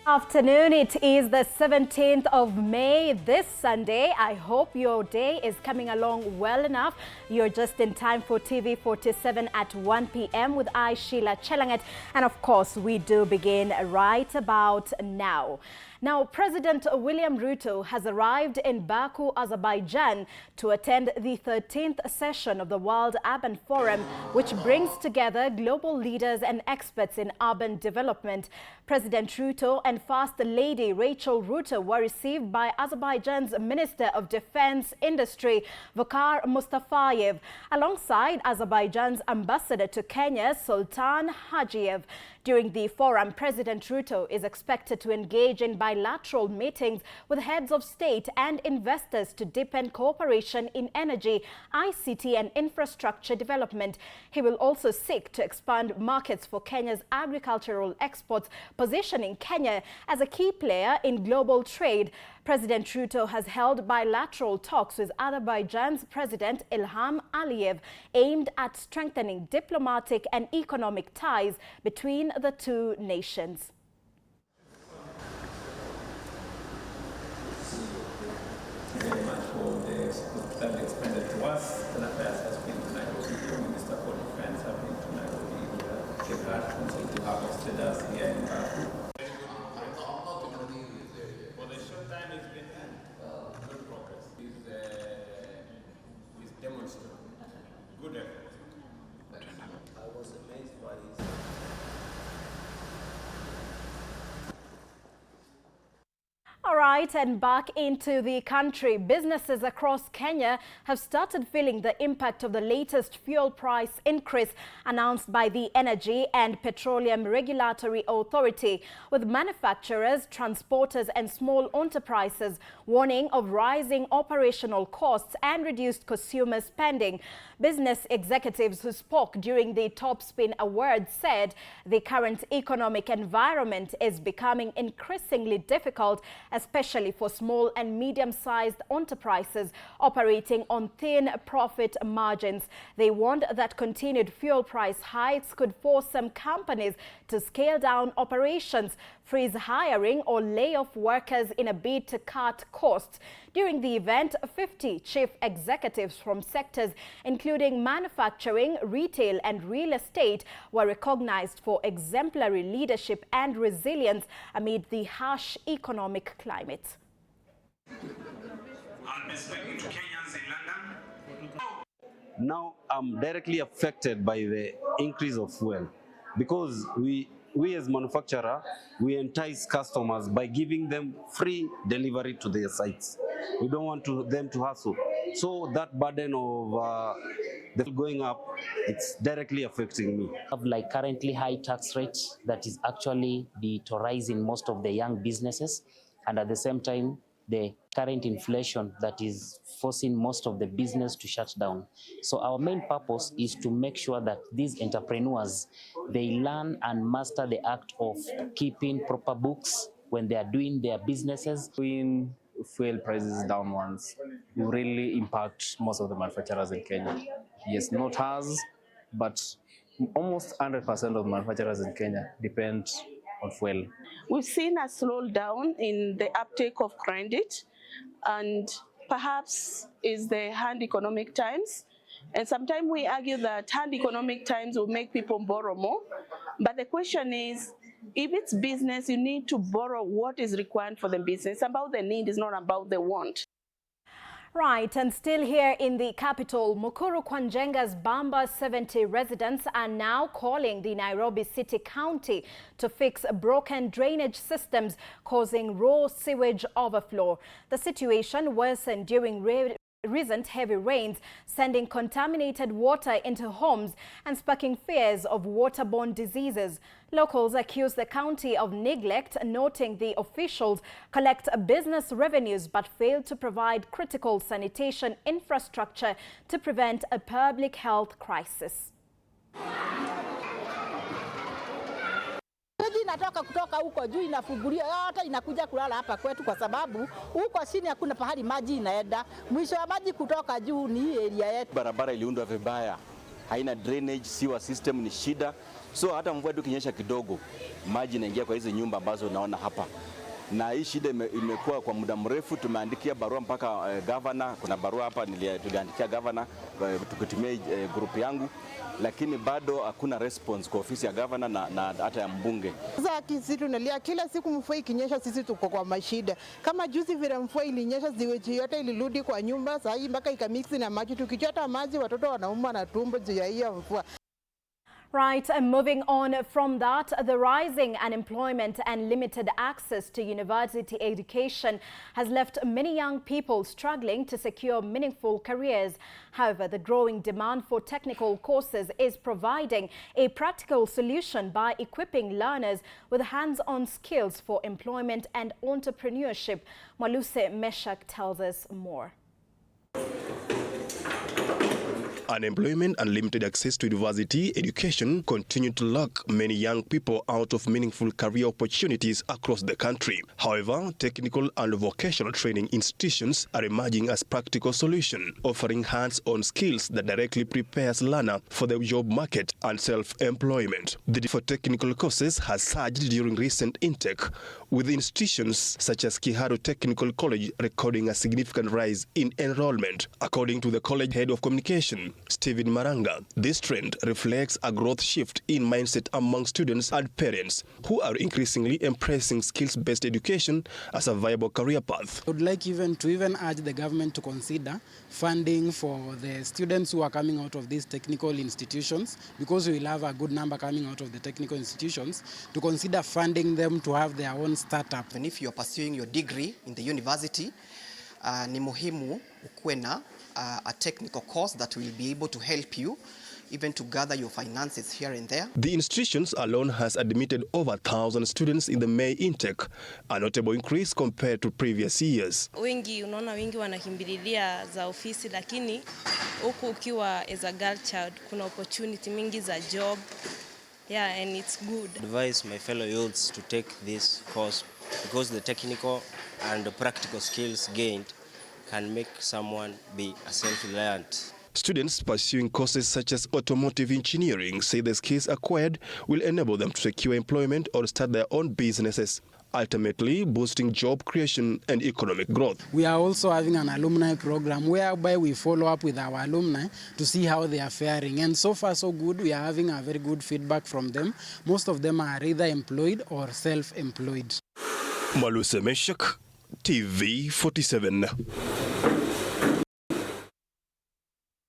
Afternoon, it is the 17th of May this Sunday. I hope your day is coming along well enough. You're just in time for TV47 at 1 p.m. with I, Sheilar Chelangat. And of course, we do begin right about now. Now, President William Ruto has arrived in Baku, Azerbaijan to attend the 13th session of the World Urban Forum, which brings together global leaders and experts in urban development. President Ruto and First Lady Rachel Ruto were received by Azerbaijan's Minister of Defense Industry, Vakar Mustafayev, alongside Azerbaijan's ambassador to Kenya, Sultan Hajiev. During the forum, President Ruto is expected to engage in bilateral meetings with heads of state and investors to deepen cooperation in energy, ICT and infrastructure development. He will also seek to expand markets for Kenya's agricultural exports, positioning Kenya as a key player in global trade. President Ruto has held bilateral talks with Azerbaijan's President Ilham Aliyev aimed at strengthening diplomatic and economic ties between the two nations. Thank you very much for the time expended to us. The affairs has been to Nairobi. The Minister for Defense has been to Nairobi. Chelangat also to have hosted us here in Baku. For the short time, it's been good progress. He's demonstrated good effort. I was amazed by his. All right, and back into the country. Businesses across Kenya have started feeling the impact of the latest fuel price increase announced by the Energy and Petroleum Regulatory Authority, with manufacturers, transporters and small enterprises warning of rising operational costs and reduced consumer spending. Business executives who spoke during the Top Spin Awards said the current economic environment is becoming increasingly difficult, especially for small and medium-sized enterprises operating on thin profit margins. They warned that continued fuel price hikes could force some companies to scale down operations, freeze hiring or lay off workers in a bid to cut costs. During the event, 50 chief executives from sectors including manufacturing, retail and real estate were recognized for exemplary leadership and resilience amid the harsh economic climate. Now I'm directly affected by the increase of fuel because we as manufacturer, we entice customers by giving them free delivery to their sites. We don't want them to hustle. So that burden of the going up, it's directly affecting me. Like currently high tax rates that is actually deteriorating most of the young businesses, and at the same time the current inflation that is forcing most of the business to shut down. So our main purpose is to make sure that these entrepreneurs, they learn and master the act of keeping proper books when they are doing their businesses. When fuel prices down once, it really impact most of the manufacturers in Kenya. Yes, not us, but almost 100% of manufacturers in Kenya depend on fuel. We've seen a slowdown in the uptake of credit, and perhaps is the hard economic times. And sometimes we argue that hard economic times will make people borrow more. But the question is, if it's business, you need to borrow what is required for the business. It's about the need, it's not about the want. Right, and still here in the capital, Mukuru kwa Njenga's BAMBA 70 residents are now calling the Nairobi City County to fix broken drainage systems causing raw sewage overflow. The situation worsened during recent heavy rains, sending contaminated water into homes and sparking fears of waterborne diseases. Locals accuse the county of neglect, noting the officials collect business revenues but fail to provide critical sanitation infrastructure to prevent a public health crisis. Inatoka kutoka huko juu inafungulia yote inakuja kulala hapa kwetu kwa sababu huko chini hakuna pahali maji inaenda. Mwisho wa maji kutoka juu ni area yetu. Barabara iliundwa vibaya, haina drainage, sewer system ni shida. So hata mvua ikinyesha kidogo, maji inaingia kwa hizi nyumba ambazo unaona hapa. Na hii shida imekuwa kwa muda mrefu. Tumeandikia barua mpaka governor. Kuna barua hapa tuliandikia governor tukitumia group yangu, lakini bado hakuna response kwa ofisi ya governor na hata ya mbunge. Sasa sisi tunalia kila siku, mvua ikinyesha sisi tuko kwa mashida. Kama juzi vile mvua ilinyesha, ziweji yote ilirudi kwa nyumba, sasa hii mpaka ikamix na maji. Tukichota maji watoto wanaumwa na tumbo juu ya hiyo mvua. Right, and moving on from that, the rising unemployment and limited access to university education has left many young people struggling to secure meaningful careers. However, the growing demand for technical courses is providing a practical solution by equipping learners with hands-on skills for employment and entrepreneurship. Maluse Meshak tells us more. Unemployment and limited access to university education continue to lock many young people out of meaningful career opportunities across the country. However, technical and vocational training institutions are emerging as practical solution, offering hands-on skills that directly prepares learner for the job market and self-employment. The demand for technical courses has surged during recent intake, with institutions such as Kiharu Technical College recording a significant rise in enrollment. According to the college head of communication, Stephen Maranga, this trend reflects a growth shift in mindset among students and parents who are increasingly embracing skills-based education as a viable career path. I would like to urge the government to consider funding for the students who are coming out of these technical institutions, because we will have a good number coming out of the technical institutions, to consider funding them to have their own startup. And if you are pursuing your degree in the university, ni muhimu ukuwe na a technical course that will be able to help you even to gather your finances here and there. The institutions alone has admitted over 1,000 students in the May intake, a notable increase compared to previous years. Unaona wengi wanakimbililia za ofisi, lakini huku ukiwa as a girl child kuna opportunity mingi za job. Yeah, and it's good. Advise my fellow youths to take this course because the technical and the practical skills gained can make someone be a self-reliant. Students pursuing courses such as automotive engineering say the skills acquired will enable them to secure employment or start their own businesses, ultimately boosting job creation and economic growth. We are also having an alumni program whereby we follow up with our alumni to see how they are faring. And so far so good, we are having a very good feedback from them. Most of them are either employed or self-employed. Maluse Meshak, TV47.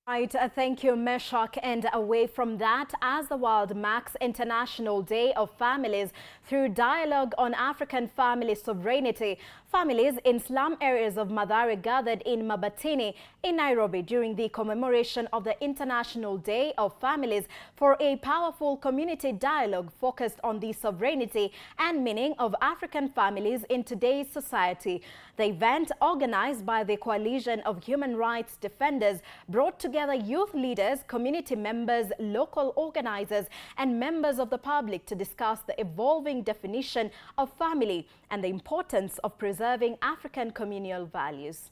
Right, thank you, Meshak. And away from that, as the world marks International Day of Families through dialogue on African family sovereignty, families in slum areas of Mathare gathered in Mabatini in Nairobi during the commemoration of the International Day of Families for a powerful community dialogue focused on the sovereignty and meaning of African families in today's society. The event, organized by the Coalition of Human Rights Defenders, brought together youth leaders, community members, local organizers, and members of the public to discuss the evolving definition of family and the importance of preserving African communal values.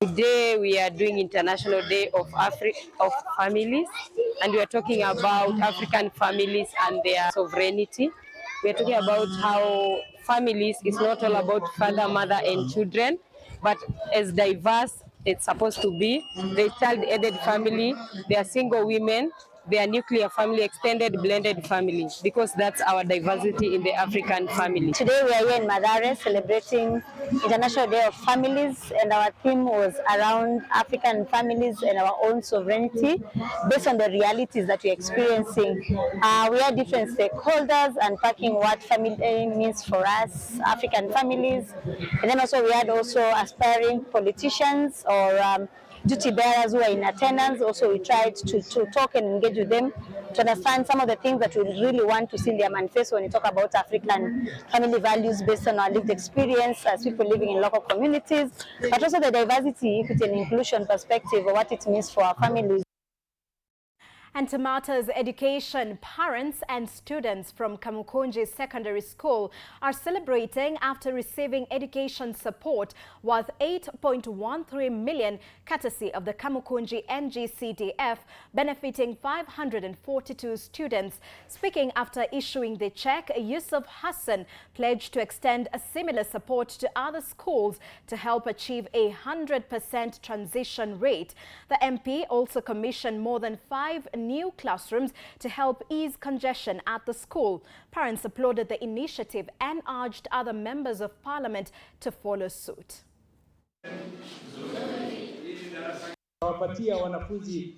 Today we are doing International Day of Families, and we are talking about African families and their sovereignty. We are talking about how families is not all about father, mother, and children, but as diverse it's supposed to be. The child-aided family, they are single women, they are nuclear family, extended blended family, because that's our diversity in the African family. Today we are here in Mathare celebrating International Day of Families, and our theme was around African families and our own sovereignty based on the realities that we're experiencing. We are different stakeholders unpacking what family means for us, African families, and then also we had also aspiring politicians or duty bearers who are in attendance. Also, we tried to talk and engage with them to understand some of the things that we really want to see in their manifesto when we talk about African family values based on our lived experience as people living in local communities, but also the diversity, equity, and inclusion perspective of what it means for our families. And to matters education, parents and students from Kamukunji Secondary School are celebrating after receiving education support worth 8.13 million courtesy of the Kamukunji NGCDF, benefiting 542 students. Speaking after issuing the check, Yusuf Hassan pledged to extend a similar support to other schools to help achieve a 100% transition rate. The MP also commissioned more than 5 new classrooms to help ease congestion at the school. Parents applauded the initiative and urged other members of parliament to follow suit. Wapatia wanafunzi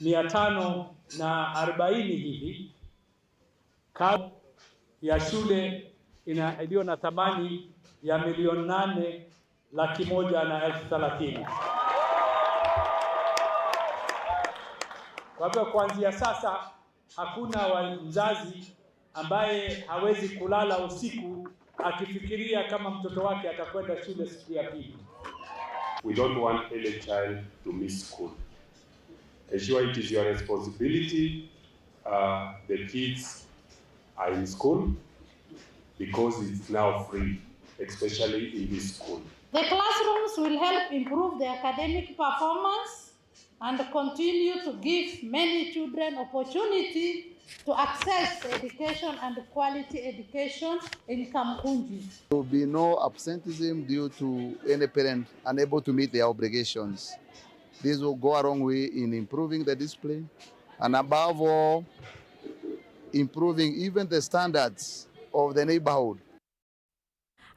540 hivi karo ya shule iliyo na thamani ya milioni 8,130,000. Kwa hivyo kuanzia sasa hakuna mzazi ambaye hawezi kulala usiku akifikiria kama mtoto wake atakwenda shule siku ya pili. We don't want any child to miss school. Ensure it is your responsibility. The kids are in school because it's now free, especially in this school. The classrooms will help improve their academic performance and continue to give many children opportunity to access education and quality education in Kamukunji. There will be no absenteeism due to any parent unable to meet their obligations. This will go a long way in improving the discipline and above all, improving even the standards of the neighborhood.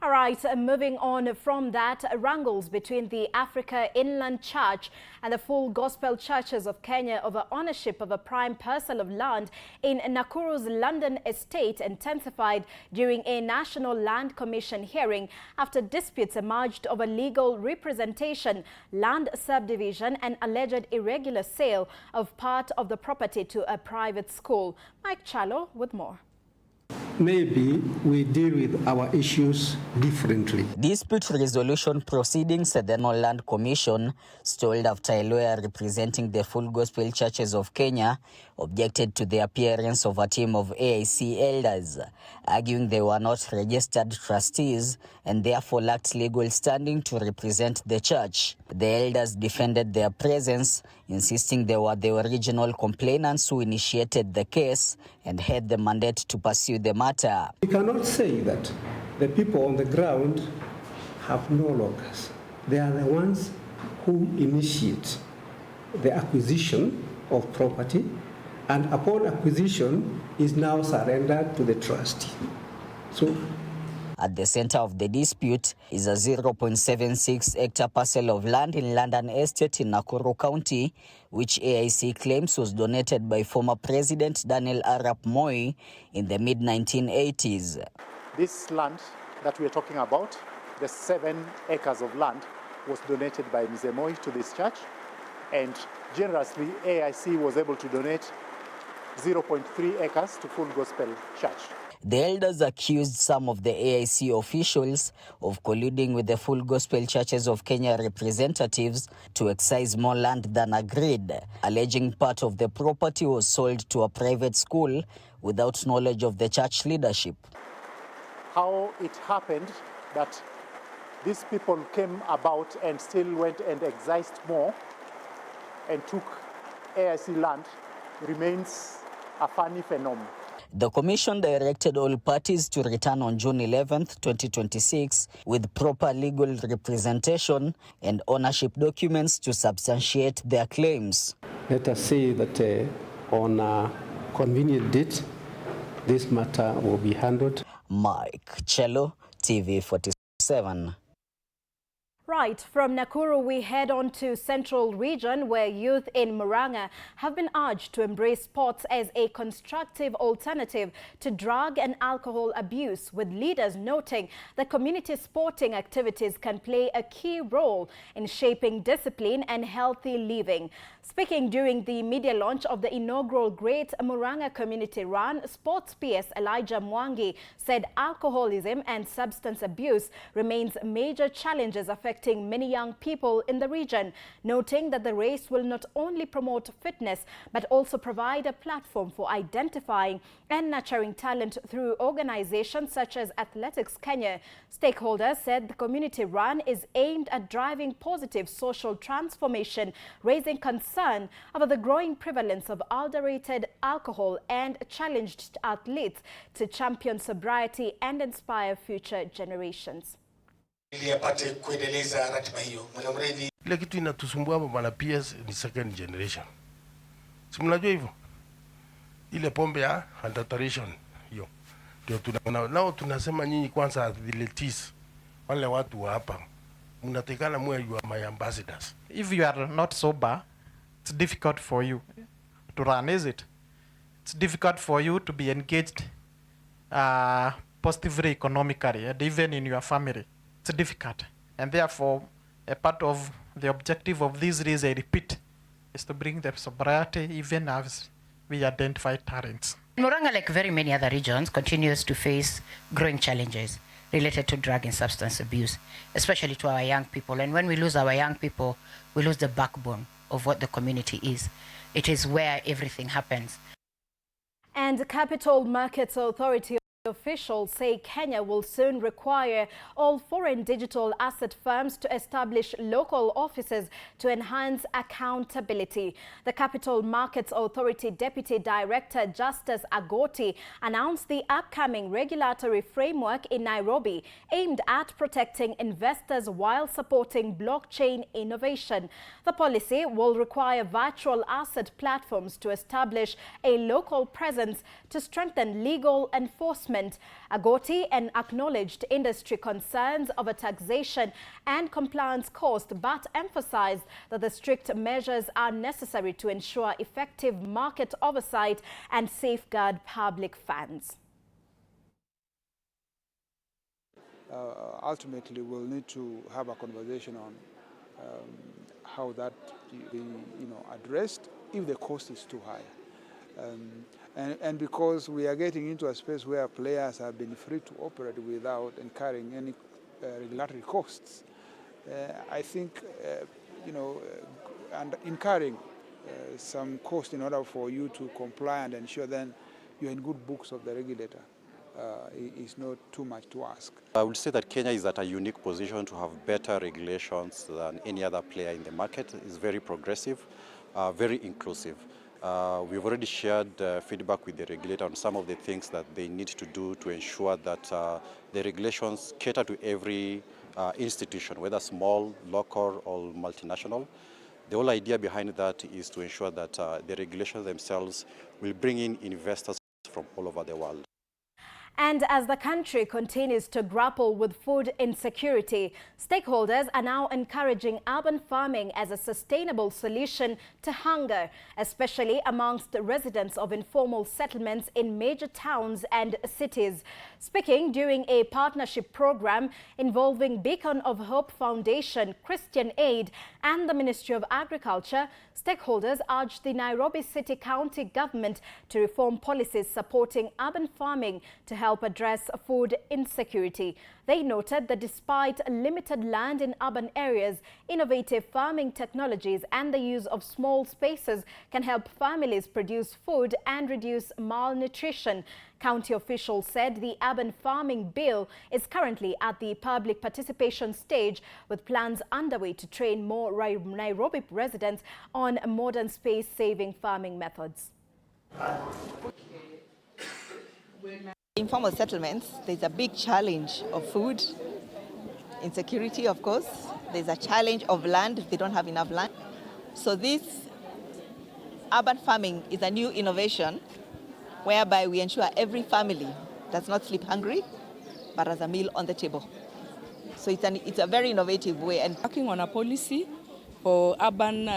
All right, moving on from that, wrangles between the Africa Inland Church and the Full Gospel Churches of Kenya over ownership of a prime parcel of land in Nakuru's London estate intensified during a National Land Commission hearing after disputes emerged over legal representation, land subdivision and alleged irregular sale of part of the property to a private school. Mike Chalo with more. Maybe we deal with our issues differently. Dispute resolution proceedings at the National Land Commission stalled after a lawyer representing the Full Gospel Churches of Kenya objected to the appearance of a team of AIC elders, arguing they were not registered trustees and therefore lacked legal standing to represent the church. The elders defended their presence, insisting they were the original complainants who initiated the case and had the mandate to pursue the matter. We cannot say that the people on the ground have no loggers. They are the ones who initiate the acquisition of property, and upon acquisition is now surrendered to the trustee. So, at the center of the dispute is a 0.76 hectare parcel of land in London Estate in Nakuru County, which AIC claims was donated by former President Daniel Arap Moi in the mid-1980s. This land that we are talking about, the 7 acres of land, was donated by Mzee Moi to this church, and generously AIC was able to donate 0.3 acres to Full Gospel Church. The elders accused some of the AIC officials of colluding with the Full Gospel Churches of Kenya representatives to excise more land than agreed, alleging part of the property was sold to a private school without knowledge of the church leadership. How it happened that these people came about and still went and excised more and took AIC land remains a funny phenomenon. The commission directed all parties to return on June 11th, 2026 with proper legal representation and ownership documents to substantiate their claims. Let us say that on a convenient date, this matter will be handled. Mike Chelo, TV47. Right, from Nakuru we head on to Central Region, where youth in Murang'a have been urged to embrace sports as a constructive alternative to drug and alcohol abuse, with leaders noting that community sporting activities can play a key role in shaping discipline and healthy living. Speaking during the media launch of the inaugural Great Murang'a Community Run, Sports PS Elijah Mwangi said alcoholism and substance abuse remains major challenges affecting affecting many young people in the region, noting that the race will not only promote fitness but also provide a platform for identifying and nurturing talent through organizations such as Athletics Kenya. Stakeholders said the community run is aimed at driving positive social transformation, raising concern over the growing prevalence of adulterated alcohol, and challenged athletes to champion sobriety and inspire future generations. Ile kitu inatusumbua bwana PS ni second generation. Si mnajua hivyo? Ile pombe ya adulteration hiyo. Ndio tunaona nao tunasema nyinyi kwanza athletes wale watu wa hapa mnatekana mwe you are my ambassadors. If you are not sober, it's difficult for you to run, is it? It's difficult for you to be engaged positively economically and even in your family. It's difficult. And therefore, a part of the objective of this race, I repeat, is to bring the sobriety even as we identify talents. Murang'a, like very many other regions, continues to face growing challenges related to drug and substance abuse, especially to our young people. And when we lose our young people, we lose the backbone of what the community is. It is where everything happens. And the Capital Markets Authority officials say Kenya will soon require all foreign digital asset firms to establish local offices to enhance accountability. The Capital Markets Authority Deputy Director Justice Agoti announced the upcoming regulatory framework in Nairobi aimed at protecting investors while supporting blockchain innovation. The policy will require virtual asset platforms to establish a local presence to strengthen legal enforcement. Agoti acknowledged industry concerns over taxation and compliance costs, but emphasized that the strict measures are necessary to ensure effective market oversight and safeguard public funds. Ultimately, we'll need to have a conversation on how that be addressed if the cost is too high. And because we are getting into a space where players have been free to operate without incurring any regulatory costs, I think, and incurring some cost in order for you to comply and ensure then you're in good books of the regulator is not too much to ask. I would say that Kenya is at a unique position to have better regulations than any other player in the market. It's very progressive, very inclusive. We've already shared feedback with the regulator on some of the things that they need to do to ensure that the regulations cater to every institution, whether small, local, or multinational. The whole idea behind that is to ensure that the regulations themselves will bring in investors from all over the world. And as the country continues to grapple with food insecurity, stakeholders are now encouraging urban farming as a sustainable solution to hunger, especially amongst residents of informal settlements in major towns and cities. Speaking during a partnership program involving Beacon of Hope Foundation, Christian Aid, and the Ministry of Agriculture, stakeholders urged the Nairobi City County government to reform policies supporting urban farming to help address food insecurity. They noted that despite limited land in urban areas, innovative farming technologies and the use of small spaces can help families produce food and reduce malnutrition. County officials said the urban farming bill is currently at the public participation stage, with plans underway to train more Nairobi residents on modern space-saving farming methods. Informal settlements, there's a big challenge of food insecurity, of course. There's a challenge of land if they don't have enough land. So this urban farming is a new innovation whereby we ensure every family does not sleep hungry, but has a meal on the table. So it's a very innovative way. And working on a policy for urban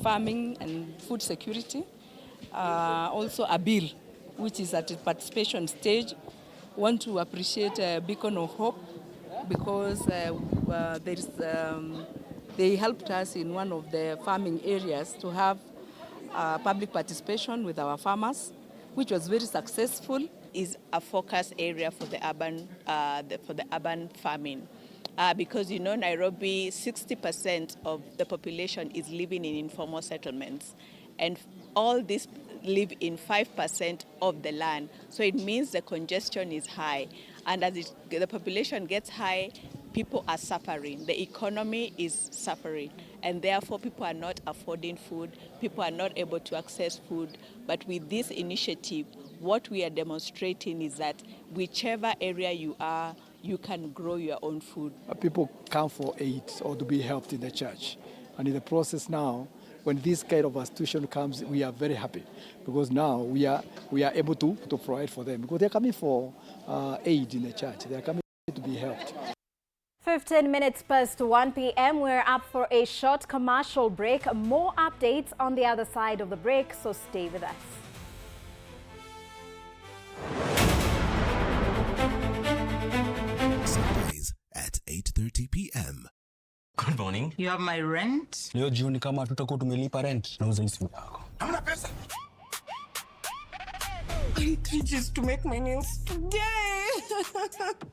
farming and food security, also a bill which is at the participation stage. Want to appreciate Beacon of Hope because they helped us in one of the farming areas to have public participation with our farmers, which was very successful. Is a focus area for the urban farming. because, you know, Nairobi, 60% of the population is living in informal settlements. And all these live in 5% of the land. So it means the congestion is high. And as the population gets high, people are suffering. The economy is suffering. And therefore, people are not affording food. People are not able to access food. But with this initiative, what we are demonstrating is that whichever area you are, you can grow your own food. People come for aid or to be helped in the church. And in the process now, when this kind of institution comes, we are very happy because now we are able to provide for them because they're coming for aid in the church. They're coming to be helped. 15 minutes past 1 p.m. We're up for a short commercial break. More updates on the other side of the break, so stay with us. Sundays at 8:30 p.m. Good morning. You have my rent? Leo jioni kama tutakuwa tumelipa rent, nauza hii simu yako. Hamna pesa. I need 3 G's to make my nails today.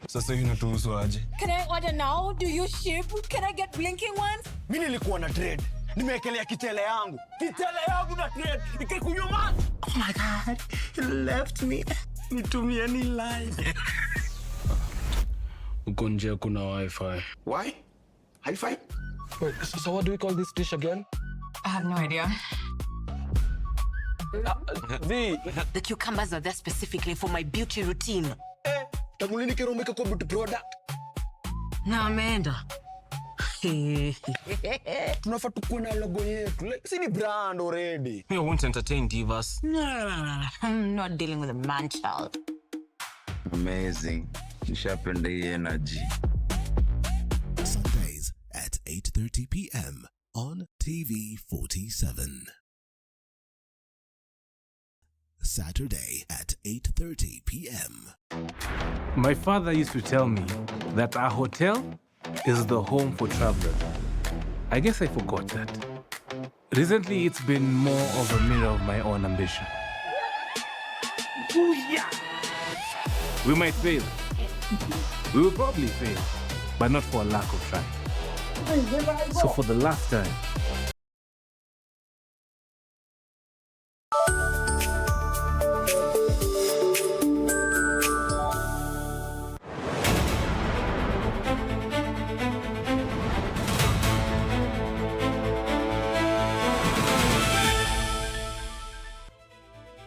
Sasa hivi natuhusu aje? Can I order now? Do you ship? Can I get blinking ones? Mimi nilikuwa na trade. Nimewekelea kitele yangu. Kitele yangu na trade. Ikikunyuma. Oh my God. You left me. Nitumie ni line. Uko nje kuna Wi-Fi. Why? Hi-Fi? Wait, so what do we call this dish again? I have no idea. The cucumbers are there specifically for my beauty routine. Tamulini kero umeka kwa beauty product. Na ameenda. Tunafaa tukuwe na logo yetu. Like, si ni brand already. Me, I won't entertain divas. No. I'm not dealing with a man child. Amazing. Nishapenda hii energy. Sundays at 8:30 p.m. on TV47. Saturday at 8:30 p.m. My father used to tell me that our hotel is the home for travelers. I guess I forgot that. Recently, it's been more of a mirror of my own ambition. We might fail. We will probably fail, but not for a lack of trying. So for the last time,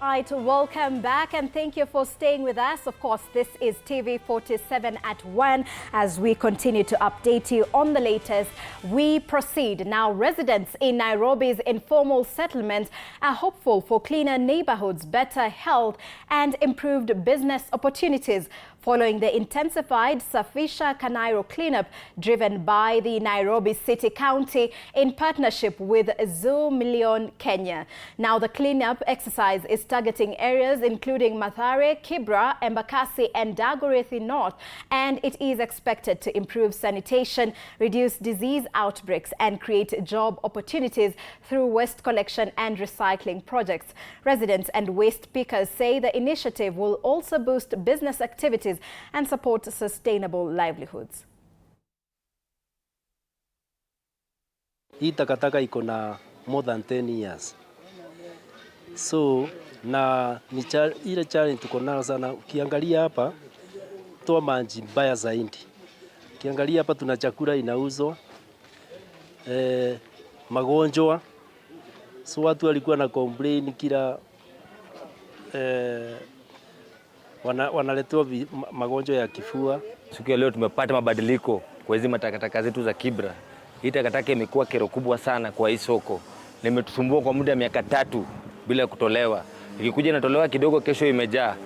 Right, welcome back and thank you for staying with us. Of course, this is TV47 at 1 as we continue to update you on the latest. We proceed. Now, residents in Nairobi's informal settlements are hopeful for cleaner neighborhoods, better health and improved business opportunities following the intensified Safisha Kanairo cleanup driven by the Nairobi City County in partnership with Zoo Million Kenya. Now, the cleanup exercise is targeting areas including Mathare, Kibra, Embakasi and Dagoretti North, and it is expected to improve sanitation, reduce disease outbreaks and create job opportunities through waste collection and recycling projects. Residents and waste pickers say the initiative will also boost business activities and support sustainable livelihoods. Hii takataka iko na more than 10 years. So na ile challenge tuko nayo sana. Ukiangalia hapa toa maji mbaya zaidi. Ukiangalia hapa tuna chakula inauzwa, magonjwa. So watu walikuwa na complain kila wanaletewa magonjwa ya kifua. Siku ya leo tumepata mabadiliko kwa hizi matakataka zetu za Kibra. Hii takataka imekuwa kero kubwa sana kwa hii soko. Nimetusumbua kwa muda wa miaka 3 bila kutolewa. Ikikuja inatolewa kidogo, kesho imejaa.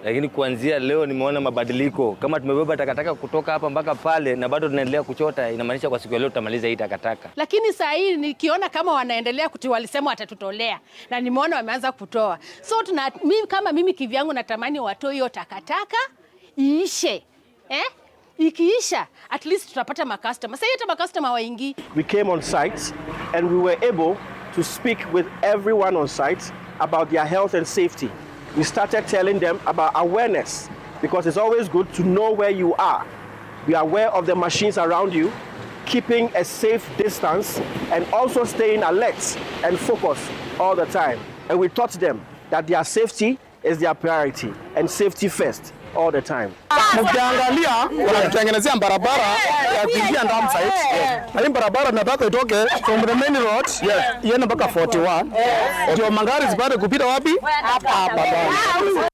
Lakini kuanzia leo nimeona mabadiliko. Kama tumebeba takataka kutoka hapa mpaka pale na bado tunaendelea kuchota, inamaanisha kwa siku ya leo tutamaliza hii takataka. Lakini saa hii nikiona kama wanaendelea walisema watatutolea na nimeona wameanza kutoa. So mimi kivyangu natamani watoe hiyo takataka iishe. Ikiisha at least tutapata makastoma. Sasa hata makastoma waingi. We came on site and we were able to speak with everyone on site about their health and safety. We started telling them about awareness because it's always good to know where you are be aware of the machines around you, keeping a safe distance, and also staying alert and focused all the time. And we taught them that their safety is their priority and safety first all the time. Mkiangalia wanatutengenezea barabara ya kuingia ndam site. Na hii barabara nataka itoke from the main road iende mpaka 41. Ndio magari zipate kupita wapi? Hapa.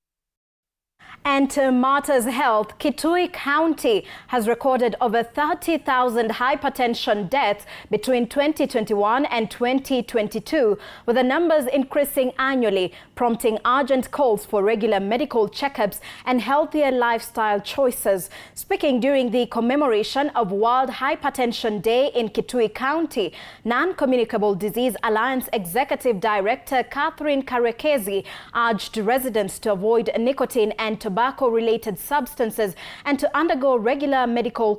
And to Martha's Health, Kitui County has recorded over 30,000 hypertension deaths between 2021 and 2022, with the numbers increasing annually, prompting urgent calls for regular medical checkups and healthier lifestyle choices. Speaking during the commemoration of World Hypertension Day in Kitui County, Non-Communicable Disease Alliance Executive Director Catherine Karekezi urged residents to avoid nicotine and tobacco-related substances and to undergo regular medical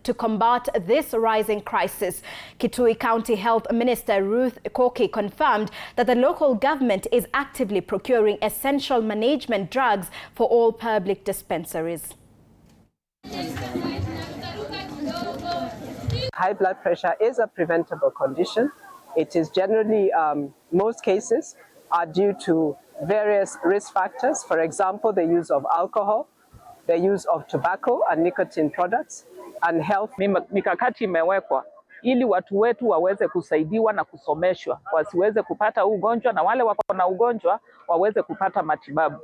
to combat this rising crisis. Kitui County Health Minister Ruth Koki confirmed that the local government is actively procuring essential management drugs for all public dispensaries. High blood pressure is a preventable condition. It is generally, most cases are due to various risk factors, for example, the use of alcohol, the use of tobacco and nicotine products, and health. Mikakati imewekwa ili watu wetu waweze kusaidiwa na kusomeshwa, wasiweze kupata ugonjwa na wale wako na ugonjwa waweze kupata matibabu.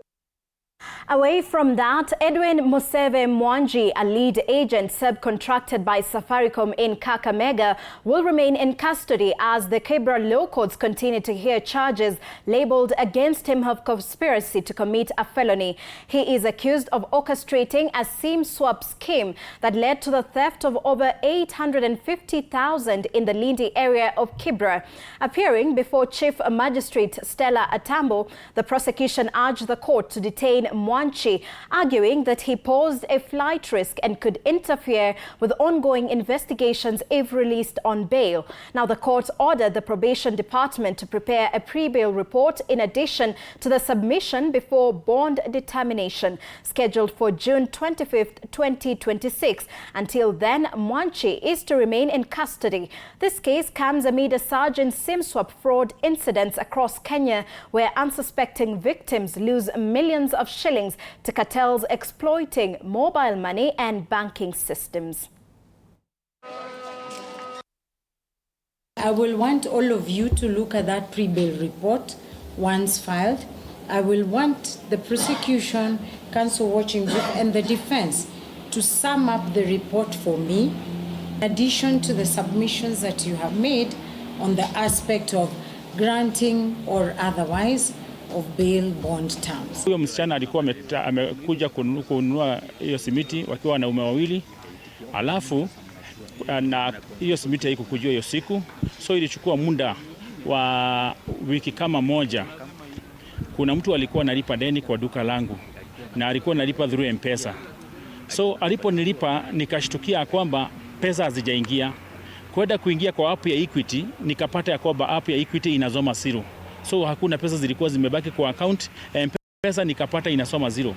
Away from that, Edwin Museve Mwanji, a lead agent subcontracted by Safaricom in Kakamega, will remain in custody as the Kibra law courts continue to hear charges labeled against him of conspiracy to commit a felony. He is accused of orchestrating a SIM swap scheme that led to the theft of over 850,000 in the Lindi area of Kibra. Appearing before Chief Magistrate Stella Atambo, the prosecution urged the court to detain Mwanchi, arguing that he posed a flight risk and could interfere with ongoing investigations if released on bail. Now, the court ordered the probation department to prepare a pre-bail report in addition to the submission before bond determination, scheduled for June 25th, 2026. Until then, Mwanchi is to remain in custody. This case comes amid a surge in SIM swap fraud incidents across Kenya, where unsuspecting victims lose millions of shillings to cartels exploiting mobile money and banking systems. I will want all of you to look at that pre-bail report once filed. I will want the prosecution, counsel watching group, and the defense to sum up the report for me, in addition to the submissions that you have made on the aspect of granting or otherwise of bail bond terms. Huyo msichana alikuwa amekuja kununua hiyo simiti wakiwa wanaume wawili, alafu na hiyo simiti haikukujua hiyo siku, so ilichukua muda wa wiki kama moja. Kuna mtu alikuwa analipa deni kwa duka langu na alikuwa analipa through M-Pesa. So aliponilipa nikashtukia kwamba pesa hazijaingia. Kwenda kuingia kwa app ya Equity nikapata ya kwamba app ya Equity inasoma zero. So hakuna pesa zilikuwa zimebaki kwa account, pesa nikapata inasoma zero.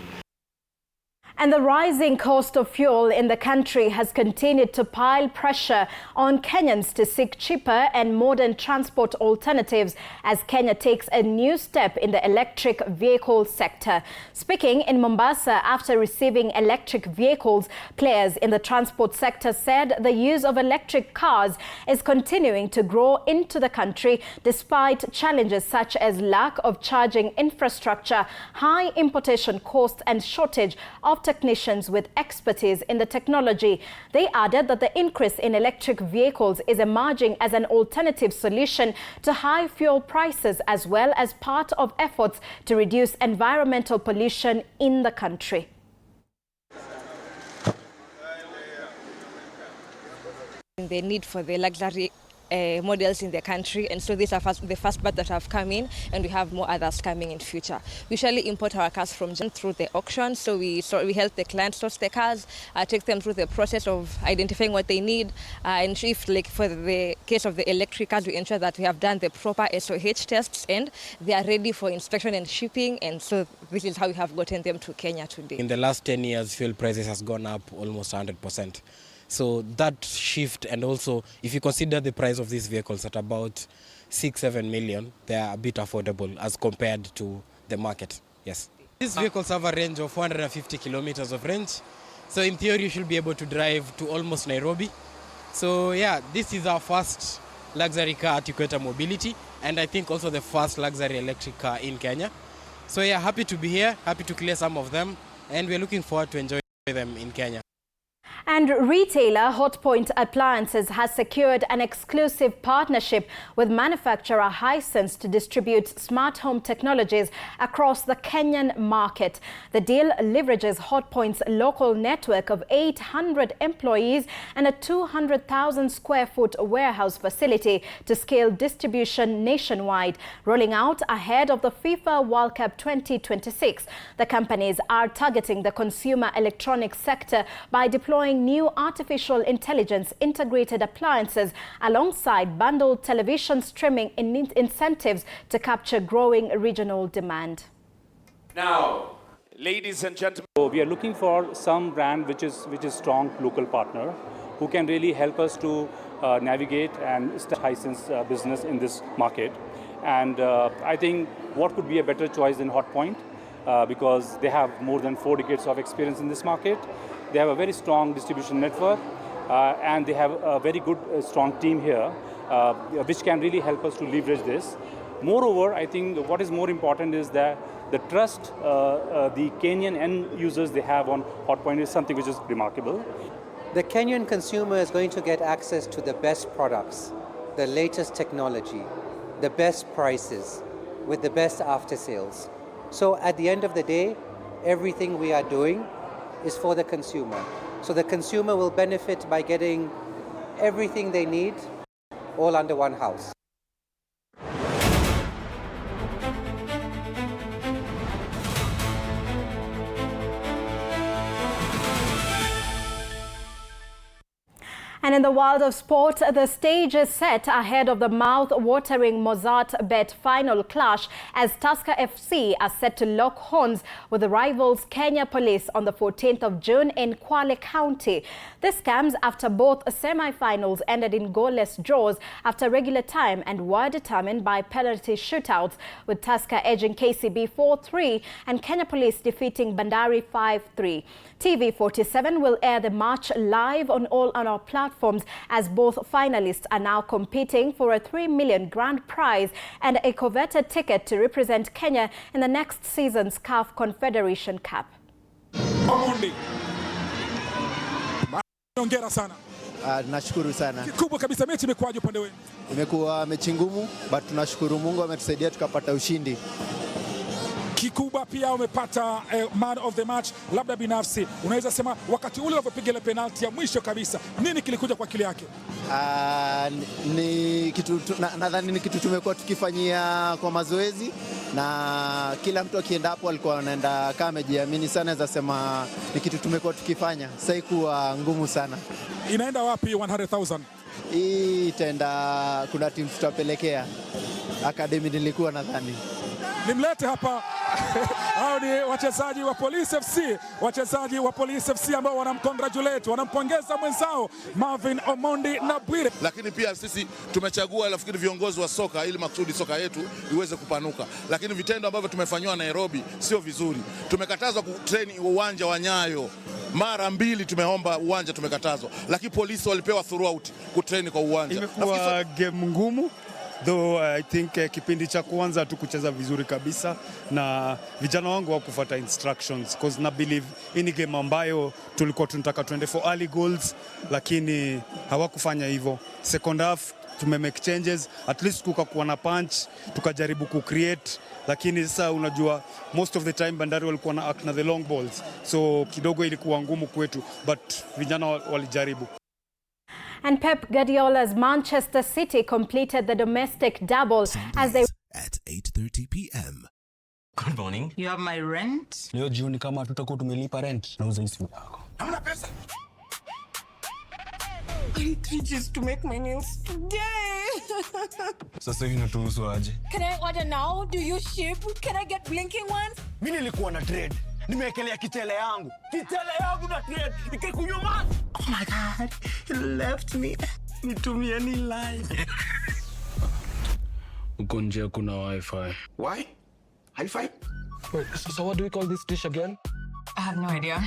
And the rising cost of fuel in the country has continued to pile pressure on Kenyans to seek cheaper and modern transport alternatives as Kenya takes a new step in the electric vehicle sector. Speaking in Mombasa after receiving electric vehicles, players in the transport sector said the use of electric cars is continuing to grow into the country despite challenges such as lack of charging infrastructure, high importation costs and shortage of technicians with expertise in the technology. They added that the increase in electric vehicles is emerging as an alternative solution to high fuel prices, as well as part of efforts to reduce environmental pollution in the country. The need for the luxury models in the country, and so these are the first batch that have come in, and we have more others coming in future. We usually import our cars from through the auction, so we help the client source the cars, take them through the process of identifying what they need, and if, like for the case of the electric cars, we ensure that we have done the proper SOH tests and they are ready for inspection and shipping, and so this is how we have gotten them to Kenya today. In the last 10 years, fuel prices has gone up almost 100%. So that shift, and also if you consider the price of these vehicles at about 6-7 million, they are a bit affordable as compared to the market. Yes. These vehicles have a range of 450 kilometers of range. So in theory, you should be able to drive to almost Nairobi. So yeah, this is our first luxury car at Equator Mobility, and I think also the first luxury electric car in Kenya. So yeah, happy to be here, happy to clear some of them, and we're looking forward to enjoy them in Kenya. And retailer Hotpoint Appliances has secured an exclusive partnership with manufacturer Hisense to distribute smart home technologies across the Kenyan market. The deal leverages Hotpoint's local network of 800 employees and a 200,000 square foot warehouse facility to scale distribution nationwide, rolling out ahead of the FIFA World Cup 2026. The companies are targeting the consumer electronics sector by deploying new artificial intelligence integrated appliances alongside bundled television streaming incentives to capture growing regional demand. Now, ladies and gentlemen, we are looking for some brand which is strong local partner who can really help us to navigate and start Hisense business in this market. And I think what could be a better choice than Hotpoint, because they have more than 4 decades of experience in this market. They have a very strong distribution network, and they have a very good, strong team here, which can really help us to leverage this. Moreover, I think what is more important is that the trust the Kenyan end users they have on Hotpoint is something which is remarkable. The Kenyan consumer is going to get access to the best products, the latest technology, the best prices, with the best after sales. So at the end of the day, everything we are doing is for the consumer. So the consumer will benefit by getting everything they need all under one house. And in the world of sport, the stage is set ahead of the mouth-watering Mozart Bet final clash as Tusker FC are set to lock horns with the rivals Kenya Police on the 14th of June in Kwale County. This comes after both semi-finals ended in goalless draws after regular time and were determined by penalty shootouts, with Tusker edging KCB 4-3 and Kenya Police defeating Bandari 5-3. TV47 will air the match live on all our platforms as both finalists are now competing for a 3 million grand prize and a coveted ticket to represent Kenya in the next season's CAF Confederation Cup. Hongera sana. Nashukuru sana. Kikubwa kabisa, mechi imekuwaje upande wenu? Imekuwa mechi ngumu, but tunashukuru Mungu ametusaidia tukapata ushindi. Kikubwa pia umepata man of the match. Labda binafsi unaweza sema wakati ule ulipopiga ile penalti ya mwisho kabisa, nini kilikuja kwa akili yake? Ni kitu nadhani ni kitu tumekuwa tukifanyia kwa mazoezi, na kila mtu akienda hapo alikuwa anaenda kama amejiamini sana. Naweza sema ni kitu tumekuwa tukifanya, sasa ikuwa ngumu sana. Inaenda wapi 100,000? Hii itaenda, kuna timu tutapelekea academy nilikuwa nadhani. Nimlete hapa hao ni wachezaji wa Police FC, wachezaji wa Police FC ambao wanamcongratulate, wanampongeza mwenzao Marvin Omondi na Bwire. Lakini pia sisi tumechagua nafikiri viongozi wa soka ili makusudi soka yetu iweze kupanuka. Lakini vitendo ambavyo tumefanywa Nairobi sio vizuri. Tumekatazwa kutrain uwanja wa Nyayo. Mara 2 tumeomba uwanja tumekatazwa. Lakini polisi walipewa throughout kutrain kwa uwanja. Imekuwa game ngumu. Though I think kipindi cha kwanza tukucheza vizuri kabisa na vijana wangu hawakufuata instructions, because na believe ini game ambayo tulikuwa tunataka tuende for early goals, lakini hawakufanya hivyo. Second half tumemake changes, at least kukakuwa na punch, tukajaribu kucreate, lakini sasa unajua most of the time Bandari walikuwa na act na the long balls, so kidogo ilikuwa ngumu kwetu, but vijana walijaribu. And Pep Guardiola's Manchester City completed the domestic double as they at 8:30 p.m. Good morning. You have my rent? Leo jioni kama tutakuwa tumelipa rent, nauza hii simu yako. Hamna pesa. I need 3 G's to make my nails today. Sasa hivi natuhusu aje? Can I order now? Do you ship? Can I get blinking ones? Mimi nilikuwa na trade. Nimewekelea kitele yangu. Kitele yangu na trade. Ikikunyuma. Oh my God. You left me. Nitumie ni live. Uko nje kuna wifi. Why? High five? Wait, so what do we call this dish again? I have no idea.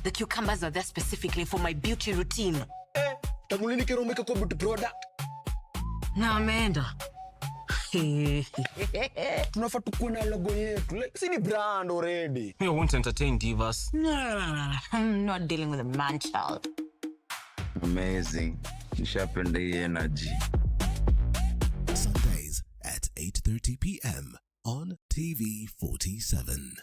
The cucumbers are there specifically for my beauty routine. Tamulini kero make a beauty product. Na ameenda. Tunafaa tukuwe na logo yetu. Like, si ni brand already. We won't entertain divas. No. I'm not dealing with a man child. Amazing. Nishapenda hii energy. Sundays at 8:30 p.m. on TV47.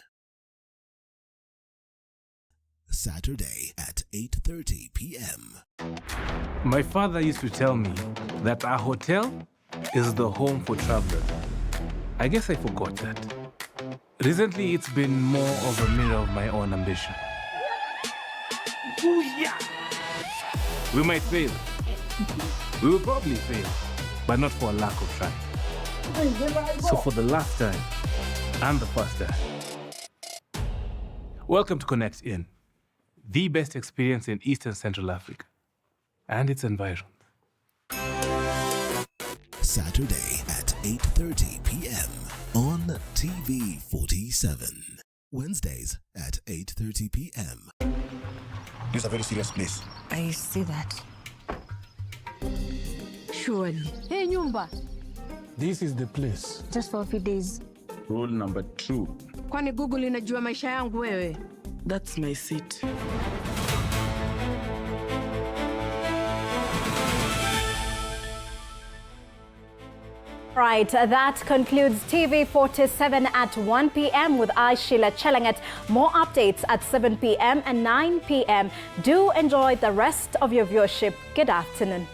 Saturday at 8:30 p.m. My father used to tell me that our hotel is the home for travelers. I guess I forgot that. Recently, it's been more of a mirror of my own ambition. We might fail. We will probably fail, but not for a lack of trying. So for the last time, and the first time, welcome to Connect In, the best experience in Eastern Central Africa and its environs. Saturday at 8:30 p.m. on TV47. Wednesdays at 8:30 p.m. This is a very serious place. I see that. Surely. Hey, Nyumba. This is the place. Just for a few days. Rule number 2. Kwani Google inajua maisha yangu wewe? That's my seat. Right, that concludes TV47 at 1 p.m. with Sheilar Chelangat. More updates at 7 p.m. and 9 p.m. Do enjoy the rest of your viewership. Good afternoon.